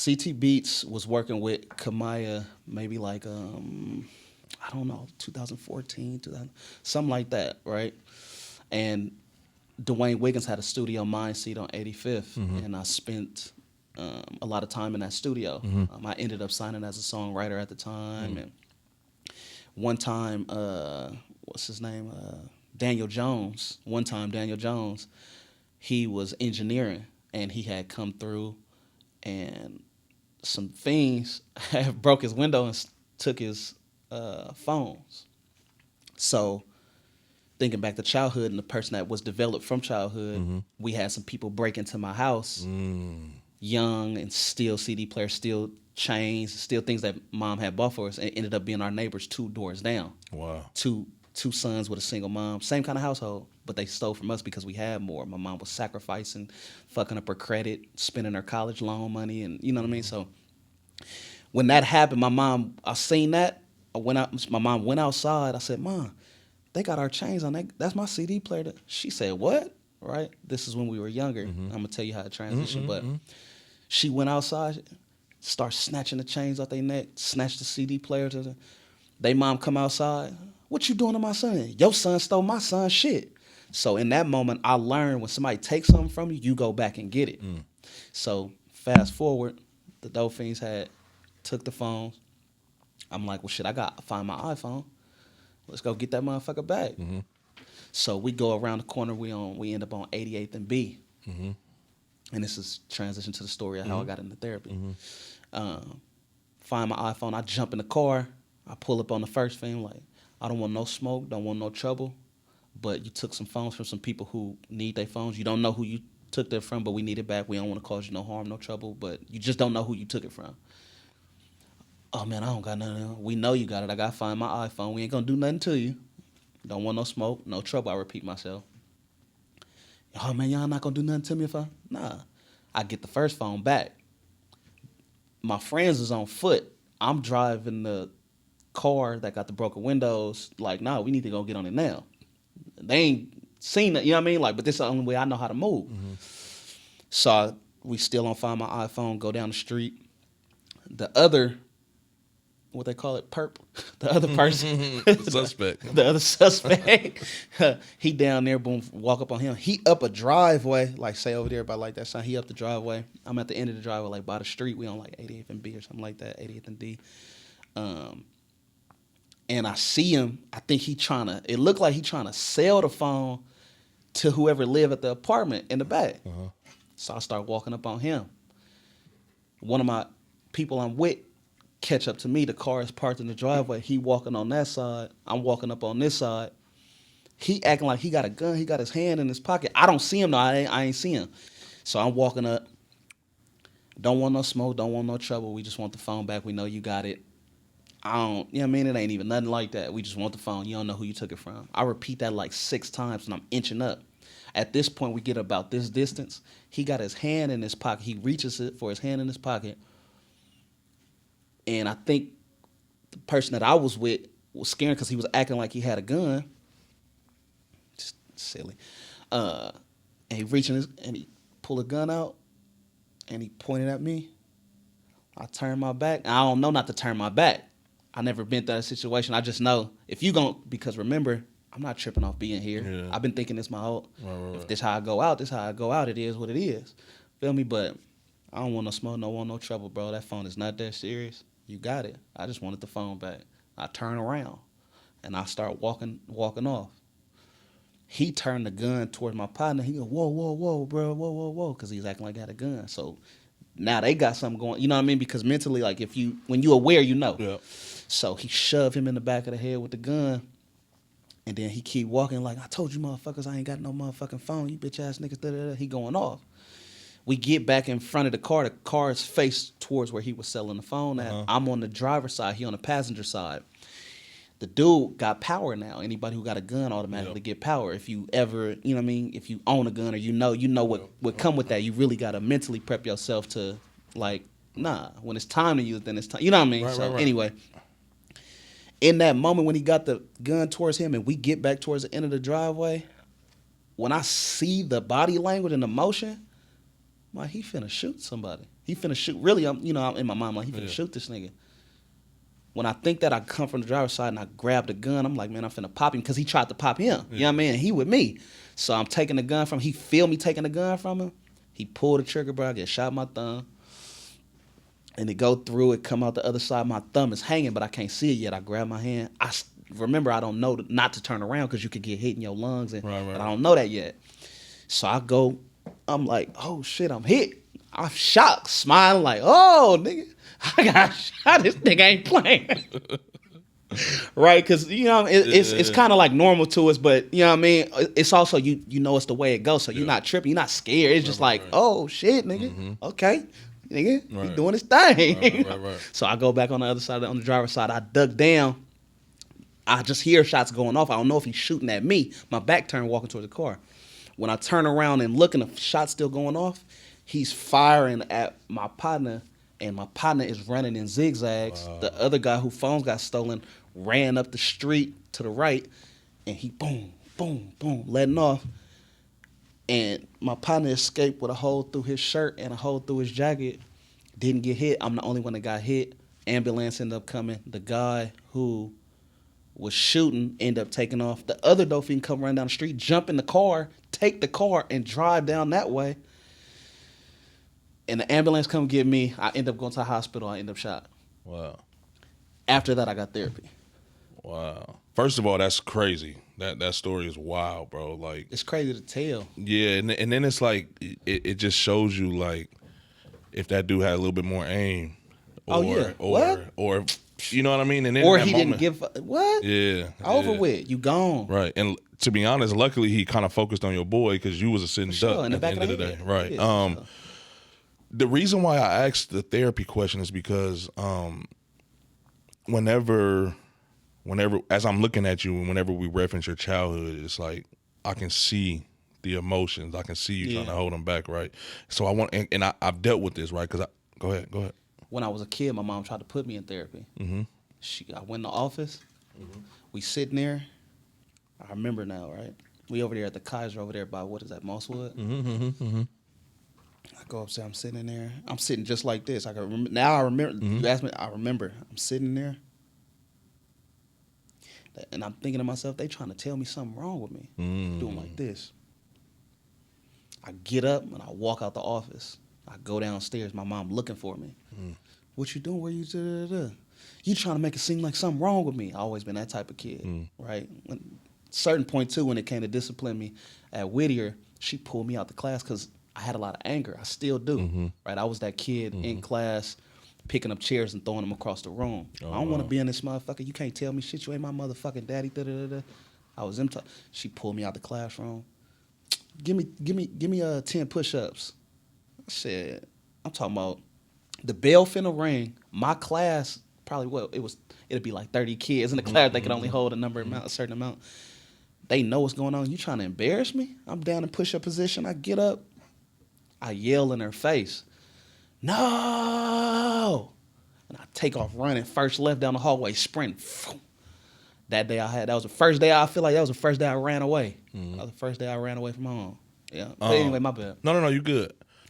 CT Beats was working with Kamaya maybe like I don't know 2014, 2000, something like that, right? And Dwayne Wiggins had a studio Mind Seat on 85th, and I spent a lot of time in that studio. I ended up signing as a songwriter at the time, and one time, what's his name? Daniel Jones. One time, Daniel Jones, he was engineering, and he had come through, and some fiends had broke his window and took his phones. So thinking back to childhood and the person that was developed from childhood, we had some people break into my house, young and still CD players, still chains, still things that mom had bought for us, and ended up being our neighbors 2 doors down. Wow. Two sons with a single mom, same kind of household, but they stole from us because we had more. My mom was sacrificing, fucking up her credit, spending her college loan money, and you know what I mean. So when that happened, I seen that. I went out. My mom went outside. I said, "Mom, they got our chains on. That's my CD player." She said, "What?" Right? This is when we were younger. I'm gonna tell you how it transitioned, but she went outside, start snatching the chains off their neck, snatched the CD players. They mom come outside. What you doing to my son? Your son stole my son's shit. So in that moment, I learned when somebody takes something from you, you go back and get it. So fast forward, the Dolphins had took the phones. I'm like, well, shit, I got to find my iPhone. Let's go get that motherfucker back. So we go around the corner. We end up on 88th and B. And this is transition to the story of how I got into therapy. Find my iPhone. I jump in the car. I pull up on the first thing like, I don't want no smoke, don't want no trouble, but you took some phones from some people who need their phones. You don't know who you took that from, but we need it back. We don't want to cause you no harm, no trouble, but you just don't know who you took it from. Oh, man, I don't got nothing. We know you got it. I got to find my iPhone. We ain't going to do nothing to you. Don't want no smoke, no trouble, I repeat myself. Oh, man, y'all not going to do nothing to me if I... Nah. I get the first phone back. My friends is on foot. I'm driving the car that got the broken windows. Like, nah, we need to go get on it now. They ain't seen it, you know what I mean? Like, but this is the only way I know how to move. So we still don't find my iPhone, go down the street. The other, what they call it, perp, the other person, Suspect. the other suspect, he down there, boom, walk up on him. He up a driveway, like say over there by like that sign, he up the driveway. I'm at the end of the driveway, like by the street. We on like 88th and B or something like that, 88th and D. And I see him, I think it looked like he trying to sell the phone to whoever lived at the apartment in the back. So I start walking up on him. One of my people I'm with catch up to me. The car is parked in the driveway. He walking on that side. I'm walking up on this side. He acting like he got a gun. He got his hand in his pocket. I don't see him, though. I ain't see him. So I'm walking up. Don't want no smoke. Don't want no trouble. We just want the phone back. We know you got it. You know what I mean? It ain't even nothing like that. We just want the phone. You don't know who you took it from. I repeat that like 6 times and I'm inching up. At this point, we get about this distance. He got his hand in his pocket. He reaches it for his hand in his pocket. And I think the person that I was with was scared because he was acting like he had a gun. Just silly. And he reaching and he pulled a gun out and he pointed at me. I turned my back. I don't know not to turn my back. I never been through that situation. I just know if you because remember, I'm not tripping off being here. Yeah. I've been thinking this my whole, if this how I go out, this how I go out. It is what it is. Feel me? But I don't want no smoke, don't want no trouble, bro. That phone is not that serious. You got it. I just wanted the phone back. I turn around and I start walking off. He turned the gun towards my partner. He go, whoa, whoa, whoa, bro, whoa, whoa, whoa, because he's acting like he had a gun. So now they got something going. You know what I mean? Because mentally, like when you aware, you know. Yeah. So he shoved him in the back of the head with the gun. And then he keep walking like, I told you motherfuckers I ain't got no motherfucking phone. You bitch ass niggas. Da, da, da. He going off. We get back in front of the car. The car is faced towards where he was selling the phone at. I'm on the driver's side. He on the passenger side. The dude got power now. Anybody who got a gun automatically get power. If you ever, you know what I mean? If you own a gun or you know what come with that, you really got to mentally prep yourself to like, nah, when it's time to use it, then it's time. You know what I mean? Right. Anyway, in that moment when he got the gun towards him and we get back towards the end of the driveway, when I see the body language and the motion, I'm like, he finna shoot somebody. He finna shoot. Really, I'm in my mind like, he finna shoot this nigga. When I think that, I come from the driver's side and I grab the gun. I'm like, man, I'm finna pop him because he tried to pop him. You know what I mean? And he with me. So I'm taking the gun from him. He feel me taking the gun from him. He pulled the trigger, bro. I get shot in my thumb. And it go through, it come out the other side. My thumb is hanging, but I can't see it yet. I grab my hand. Remember, I don't know not to turn around because you could get hit in your lungs. And I don't know that yet. So I go, I'm like, oh shit, I'm hit. I'm shocked, smiling like, oh, nigga, I got shot. This nigga ain't playing. Right? Because, you know, it's kind of like normal to us, but, you know what I mean? It's also, you know it's the way it goes, so you're not tripping. You're not scared. It's just like, oh, shit, nigga. Okay. Nigga, he doing his thing. Right. So I go back on the other side, on the driver's side. I duck down. I just hear shots going off. I don't know if he's shooting at me. My back turned, walking towards the car. When I turn around and look and the shot's still going off, he's firing at my partner, and my partner is running in zigzags. Wow. The other guy whose phone got stolen ran up the street to the right, and he boom, boom, boom, letting off. And my partner escaped with a hole through his shirt and a hole through his jacket. Didn't get hit. I'm the only one that got hit. Ambulance ended up coming. The guy who was shooting ended up taking off. The other dolphin come run down the street, jump in the car, take the car, and drive down that way. And the ambulance come get me. I end up going to the hospital. I end up shot. Wow. After that, I got therapy. Wow. First of all, that's crazy. That story is wild, bro. Like, it's crazy to tell. Yeah, and then it's like it just shows you like if that dude had a little bit more aim. Or you know what I mean? And then or he didn't give what? Yeah. Over with. You gone. Right. And to be honest, luckily he kind of focused on your boy because you was a sitting duck in the at back the end of the day. Right. Yeah, the reason why I asked the therapy question is because whenever as I'm looking at you and whenever we reference your childhood, it's like I can see the emotions. I can see you trying to hold them back, right? So I want, and I've dealt with this, right? Because go ahead. When I was a kid, my mom tried to put me in therapy. Mm-hmm. I went in the office. Mm-hmm. We sitting there. I remember now, right? We over there at the Kaiser over there by, what is that, Mosswood? Mm-hmm. I go upstairs. I'm sitting in there. I'm sitting just like this. I can remember. Now I remember. Mm-hmm. You asked me. I remember. I'm sitting there. And I'm thinking to myself, they trying to tell me something wrong with me. Doing like this. I get up and I walk out the office. I go downstairs. My mom looking for me. What you doing? Where you da-da-da-da? You trying to make it seem like something wrong with me. I always been that type of kid, right? Certain point too, when it came to discipline me at Whittier, she pulled me out the class because I had a lot of anger. I still do, right? I was that kid in class picking up chairs and throwing them across the room. I don't want to be in this motherfucker. You can't tell me shit. You ain't my motherfucking daddy. Da-da-da-da. I was she pulled me out the classroom. Give me 10 push-ups. I said, I'm talking about the bell finna ring. My class probably it'd be like 30 kids in the class. They could only hold a certain amount. They know what's going on. You trying to embarrass me? I'm down in push-up position. I get up. I yell in her face, no! And I take off running, first left down the hallway, sprint. That day that was the first day I feel like that was the first day I ran away. That was the first day I ran away from home. Yeah. But anyway, my bad. No, you good.